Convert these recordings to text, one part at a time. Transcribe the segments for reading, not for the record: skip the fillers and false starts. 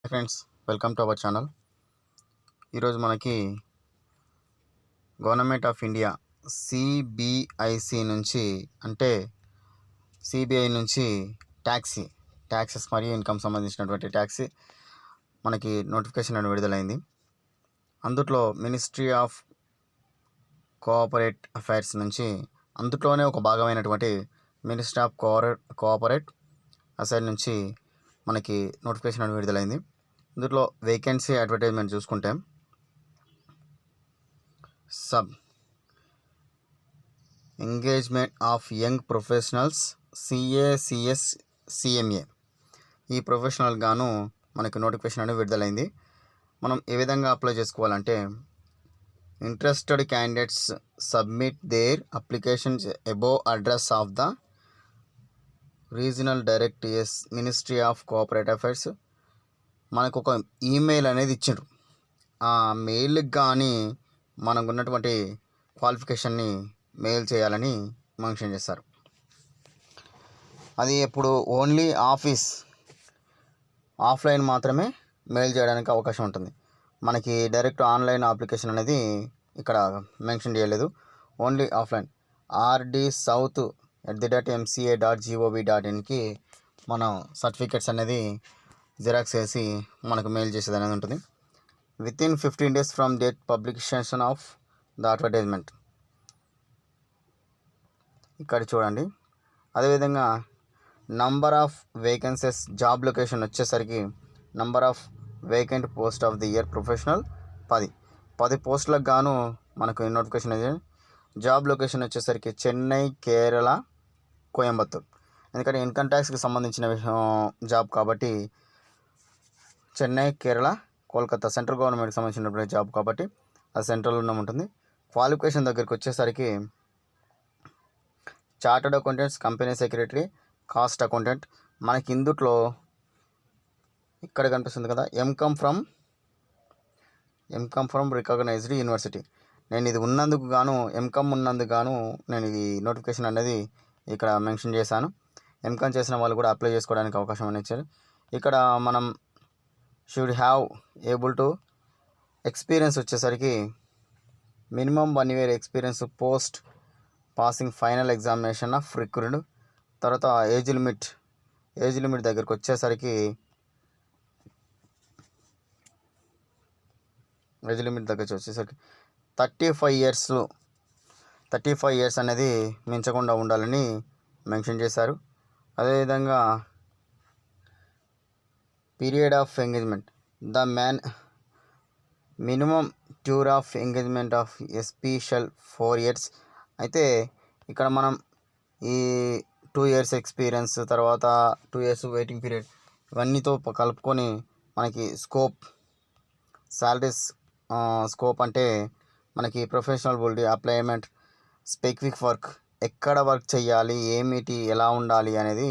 Friends, welcome to our channel. ఈరోజు మనకి government of India CBIC నుంచి అంటే సిబిఐ నుంచి ట్యాక్సెస్ మరియు ఇన్కమ్ సంబంధించినటువంటి ట్యాక్స్ మనకి నోటిఫికేషన్ అని విడుదలైంది. అందులో మినిస్ట్రీ ఆఫ్ కోఆపరేట్ అఫైర్స్ నుంచి అందులోనే ఒక భాగమైనటువంటి మినిస్ట్రీ ఆఫ్ కోఆపరేట్ అఫైర్స్ నుంచి మనకి నోటిఫికేషన్ అని విడుదలైంది. ఇందులో వేకెన్సీ అడ్వర్టైజ్మెంట్ చూసుకుంటే sub engagement of young professionals CA CS CMA ఈ ప్రొఫెషనల్ గాను మనకి నోటిఫికేషన్ అనేది విడుదలైంది. మనం ఏ విధంగా అప్లై చేసుకోవాలంటే interested candidates submit their applications above address of the regional director ministry of cooperate affairs. మనకు ఒక ఈమెయిల్ అనేది ఇచ్చిండ్రు. ఆ మెయిల్కి కానీ మనకు ఉన్నటువంటి క్వాలిఫికేషన్ని మెయిల్ చేయాలని మెన్షన్ చేస్తారు. అది ఎప్పుడు ఓన్లీ ఆఫ్లైన్ మాత్రమే మెయిల్ చేయడానికి అవకాశం ఉంటుంది. మనకి డైరెక్ట్ ఆన్లైన్ అప్లికేషన్ అనేది ఇక్కడ మెన్షన్ చేయలేదు. ఓన్లీ ఆఫ్లైన్ rdsouth@mca.gov.inకి మనం సర్టిఫికెట్స్ అనేది జిరాక్స్ వేసి మనకు మెయిల్ చేసేది అనేది ఉంటుంది. Within 15 days from date publication of the advertisement. ఇక్కడ చూడండి. అదేవిధంగా number of vacancies job location వచ్చేసరికి number of vacant post of the year professional 10 పోస్టులకు గాను మనకు నోటిఫికేషన్ అయితే జాబ్ లొకేషన్ వచ్చేసరికి చెన్నై, కేరళ, కోయంబత్తూర్. ఎందుకంటే ఇన్కమ్ ట్యాక్స్కి సంబంధించిన జాబ్ కాబట్టి చెన్నై, కేరళ, కోల్కతా సెంట్రల్ గవర్నమెంట్కి సంబంధించినటువంటి జాబ్ కాబట్టి అది సెంట్రల్లో ఉంటుంది. క్వాలిఫికేషన్ దగ్గరికి వచ్చేసరికి chartered accountants, company secretary, cost accountant. మనకి ఇందుట్లో ఇక్కడ కనిపిస్తుంది కదా, ఎంకమ్ ఫ్రమ్ రికగ్నైజ్డ్ యూనివర్సిటీ. నేను ఇది ఉన్నందుకు గాను ఎంకమ్ ఉన్నందుకు గాను నేను ఈ నోటిఫికేషన్ అనేది ఇక్కడ మెన్షన్ చేశాను. ఎంకమ్ చేసిన వాళ్ళు కూడా అప్లై చేసుకోవడానికి అవకాశం అనేది ఇచ్చారు. ఇక్కడ మనం should have able to experience వచ్చేసరికి minimum 1 year experience post passing final examination of recruited. తర్వాత ఏజ్ లిమిట్ దగ్గరికి వచ్చేసరికి 35 years అనేది మించకుండా ఉండాలని మెన్షన్ చేశారు. అదేవిధంగా period of engagement the minimum tour of engagement of special 4 years. అయితే ఇక్కడ మనం ఈ 2 years ఎక్స్పీరియన్స్, తర్వాత 2 years వెయిటింగ్ పీరియడ్ ఇవన్నీతో కలుపుకొని మనకి శాలరీస్ స్కోప్ అంటే మనకి ప్రొఫెషనల్ బుల్టీ అప్లైమెంట్, స్పెసిఫిక్ వర్క్, ఎక్కడ వర్క్ చేయాలి, ఏమిటి, ఎలా ఉండాలి అనేది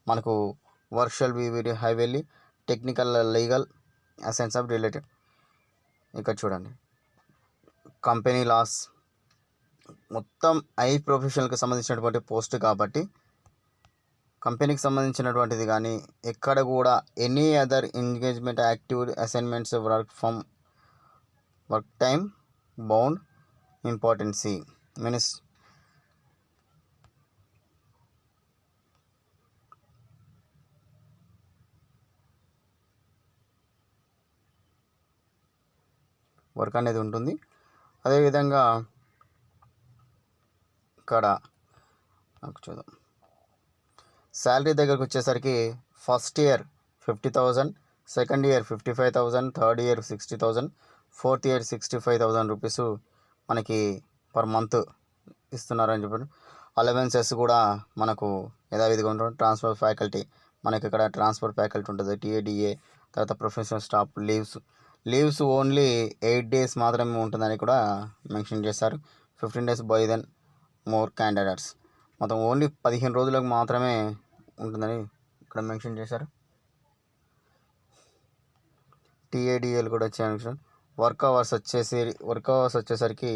మనకు work shall be very highly technical, legal, sense of related. ఇక్కడ చూడండి, కంపెనీ లాస్ మొత్తం ప్రొఫెషనల్కి సంబంధించినటువంటి పోస్ట్ కాబట్టి కంపెనీకి సంబంధించినటువంటిది కానీ ఎక్కడ కూడా any other engagement active assignments work time bound importancy work అనేది ఉంటుంది. అదేవిధంగా ఇక్కడ నాకు చూద్దాం, శాలరీ దగ్గరకు వచ్చేసరికి first year 50,000, second year 55,000, third year 60,000, fourth year 65,000 rupees మనకి పర్ మంత్ ఇస్తున్నారని చెప్పారు. అలవెన్సెస్ కూడా మనకు యథావిధిగా ఉంటుంది. ట్రాన్స్ఫర్ ఫ్యాకల్టీ, మనకి ఇక్కడ ట్రాన్స్ఫర్ ఫ్యాకల్టీ ఉంటుంది, టీఏడిఏ, తర్వాత professional staff leaves only 8 days మాత్రమే ఉంటుందని కూడా మెన్షన్ చేశారు. 15 days by then more candidates. మొత్తం ఓన్లీ 15 రోజులకు మాత్రమే ఉంటుందని ఇక్కడ మెన్షన్ చేశారు. టీఏడిఏలు కూడా వచ్చాయి. వర్క్ అవర్స్ వచ్చేసరికి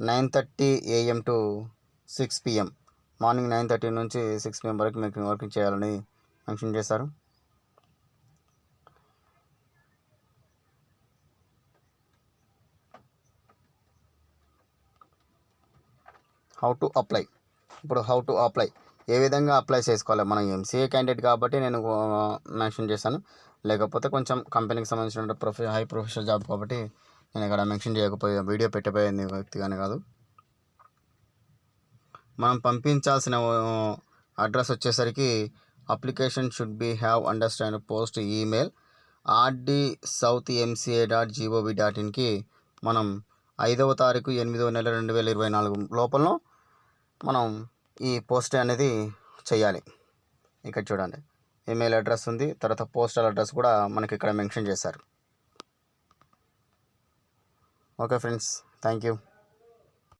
9:30 AM to 6 PM, మార్నింగ్ 9:30 నుంచి 6 PM వరకు మీకు వర్కింగ్ చేయాలని మెన్షన్ చేశారు. How to apply. ఇప్పుడు హౌ టు అప్లై ఏ విధంగా అప్లై చేసుకోవాలి, మనం ఎంసీఏ క్యాండిడేట్ కాబట్టి నేను మెన్షన్ చేశాను. లేకపోతే కొంచెం కంపెనీకి సంబంధించిన హై ప్రొఫెషనల్ జాబ్ కాబట్టి నేను ఇక్కడ మెన్షన్ చేయకపోయే వీడియో పెట్టబోయేది వ్యక్తిగానే కాదు. మనం పంపించాల్సిన అడ్రస్ వచ్చేసరికి application should be have understand post email rdsouthmca.gov.inకి మనం 5వ తారీఖు 8వ నెల 2024 లోపల మనం ఈ పోస్ట్ అనేది చేయాలి. ఇక్కడ చూడండి, ఈమెయిల్ అడ్రస్ ఉంది, తర్వాత పోస్టల్ అడ్రస్ కూడా మనకి ఇక్కడ మెన్షన్ చేశారు. Okay friends, thank you.